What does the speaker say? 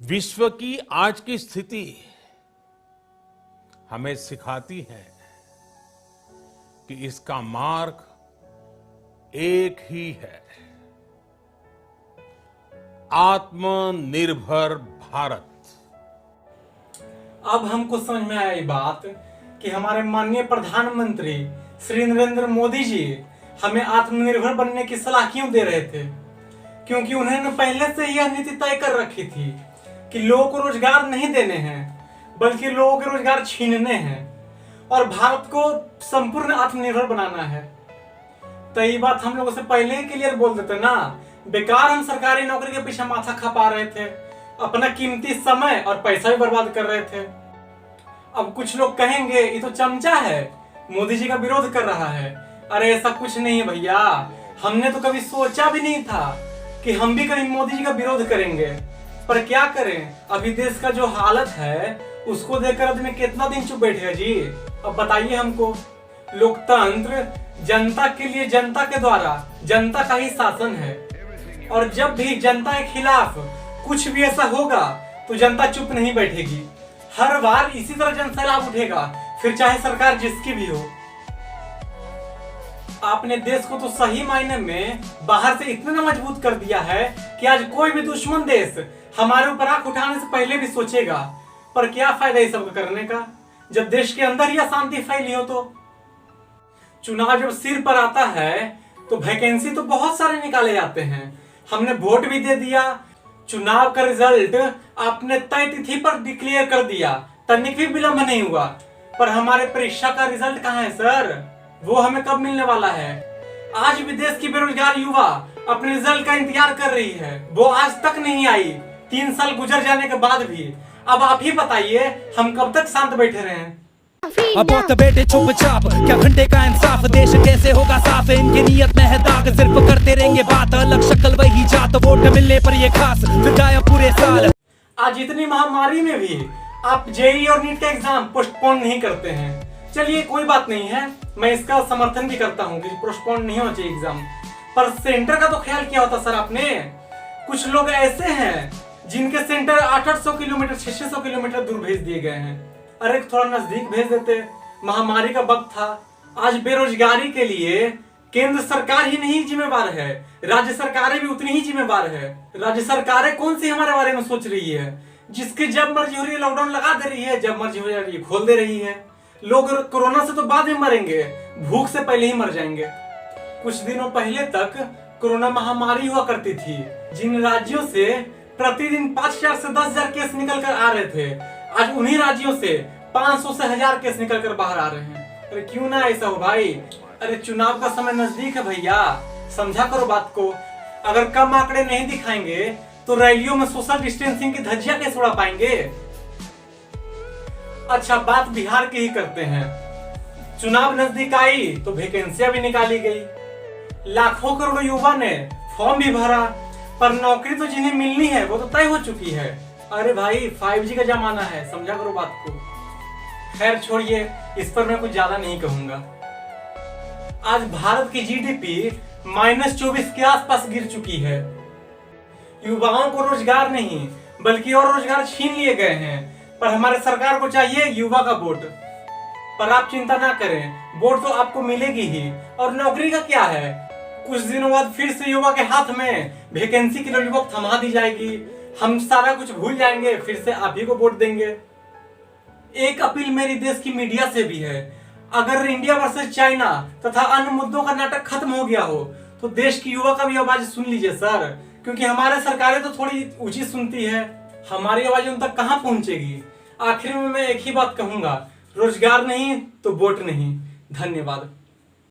विश्व की आज की स्थिति हमें सिखाती है कि इसका मार्ग एक ही है, आत्मनिर्भर भारत। अब हमको समझ में आया ये बात कि हमारे माननीय प्रधानमंत्री श्री नरेंद्र मोदी जी हमें आत्मनिर्भर बनने की सलाह क्यों दे रहे थे। क्योंकि उन्होंने पहले से ही यह नीति तय कर रखी थी कि लोगों को रोजगार नहीं देने हैं, बल्कि लोगों के रोजगार छीनने हैं और भारत को संपूर्ण आत्मनिर्भर बनाना है। तो ये बात हम लोगों से पहले ही क्लियर बोल देते ना, बेकार हम सरकारी नौकरी के पीछे माथा खपा रहे थे, अपना कीमती समय और पैसा भी बर्बाद कर रहे थे। अब कुछ लोग कहेंगे ये तो चमचा है, मोदी जी का विरोध कर रहा है। अरे ऐसा कुछ नहीं है भैया, हमने तो कभी सोचा भी नहीं था कि हम भी कभी मोदी जी का विरोध करेंगे। पर क्या करें, अभी देश का जो हालत है उसको देखकर आदमी कितना दिन चुप बैठेगा जी। अब बताइए हमको, लोकतंत्र जनता के लिए, जनता के द्वारा, जनता का ही शासन है। और जब भी जनता के खिलाफ कुछ भी ऐसा होगा तो जनता चुप नहीं बैठेगी। हर बार इसी तरह जन सैलाब उठेगा, फिर चाहे सरकार जिसकी भी हो। आपने देश को तो सही मायने में बाहर से इतना मजबूत कर दिया है कि आज कोई भी दुश्मन देश हमारे ऊपर आंख उठाने से पहले भी सोचेगा। पर क्या फायदा इस सब करने का जब देश के अंदर ही अशांति फैली हो। तो चुनाव जब सिर पर आता है तो वैकेंसी तो बहुत सारे निकाले जाते हैं। हमने वोट भी दे दिया, चुनाव का रिजल्ट आपने तय तिथि पर डिक्लेयर कर दिया, तनिक भी विलंब नहीं हुआ। पर हमारे परीक्षा का रिजल्ट कहाँ है सर, वो हमें कब मिलने वाला है। आज भी देश की बेरोजगार युवा अपने रिजल्ट का इंतजार कर रही है, वो आज तक नहीं आई, 3 साल गुजर जाने के बाद भी। अब आप ही बताइए हम कब तक शांत बैठे रहे। अब बहुत बेटे चुपचाप, क्या घंटे का इंसाफ, देश कैसे होगा साफ, इनकी नीयत में है दाग, सिर्फ करते रहेंगे बात, अलग शक्ल वही जात, वोट मिलने पर ये खास, फिर गायब पूरे साल। आज इतनी महामारी में भी आप जेईई और नीट का एग्जाम पोस्टपोन नहीं करते हैं। चलिए कोई बात नहीं है, मैं इसका समर्थन भी करता हूँ कि पोस्टपोन नहीं होना चाहिए एग्जाम, पर सेंटर का तो ख्याल किया होता सर आपने। कुछ लोग ऐसे हैं जिनके सेंटर 800 किलोमीटर 600 किलोमीटर दूर भेज दिए गए हैं। अरे थोड़ा नजदीक भेज देते, महामारी का वक्त था। आज बेरोजगारी के लिए केंद्र सरकार ही नहीं जिम्मेवार है, राज्य सरकारें भी उतनी ही जिम्मेवार है। राज्य सरकारें कौन सी हमारे बारे में सोच रही है, जिसकी जब मर्जी हो रही है लॉकडाउन लगा दे रही है, जब मर्जी हो जा रही है खोल दे रही है। लोग कोरोना से तो बाद में मरेंगे, भूख से पहले ही मर जाएंगे। कुछ दिनों पहले तक कोरोना महामारी हुआ करती थी, जिन राज्यों से प्रतिदिन 5000 से 10,000 केस निकल कर आ रहे थे, आज उन्हीं राज्यों से 500 से 1000 केस निकल कर बाहर आ रहे हैं। अरे क्यों ना ऐसा हो भाई। अरे चुनाव का समय नजदीक है भैया, समझा करो बात को। अगर कम आंकड़े नहीं दिखाएंगे तो रैलियों में सोशल डिस्टेंसिंग की धज्जियां कैसे उड़ा पाएंगे। अच्छा बात बिहार की ही करते हैं। चुनाव नजदीक आई तो वैकेंसियां भी निकाली गई, लाखों करोड़ों युवा ने फॉर्म भी भरा, पर नौकरी तो जिन्हें मिलनी है वो तो तय हो चुकी है। अरे भाई 5G का जमाना है, समझा करो बात को। खैर छोड़िए, इस पर मैं कुछ ज्यादा नहीं कहूंगा। आज भारत की जीडीपी -24 के आसपास गिर चुकी है। युवाओं को रोजगार नहीं बल्कि और रोजगार छीन लिए गए हैं। पर हमारे सरकार को चाहिए युवा का वोट। पर आप चिंता ना करें, वोट तो आपको मिलेगी ही। और नौकरी का क्या है, कुछ दिनों बाद फिर से युवा के हाथ में वैकेंसी की लोलीपॉप थमा दी जाएगी, हम सारा कुछ भूल जाएंगे, फिर से आप ही को वोट देंगे। एक अपील मेरी देश की मीडिया से भी है, अगर इंडिया वर्सेस चाइना तथा अन्य मुद्दों का नाटक खत्म हो गया हो तो देश की युवा का भी आवाज सुन लीजिए सर। क्योंकि हमारे सरकारें तो थोड़ी ऊंची सुनती है, हमारी आवाज उन तक कहां पहुंचेगी। आखिर में मैं एक ही बात कहूंगा, रोजगार नहीं तो वोट नहीं। धन्यवाद।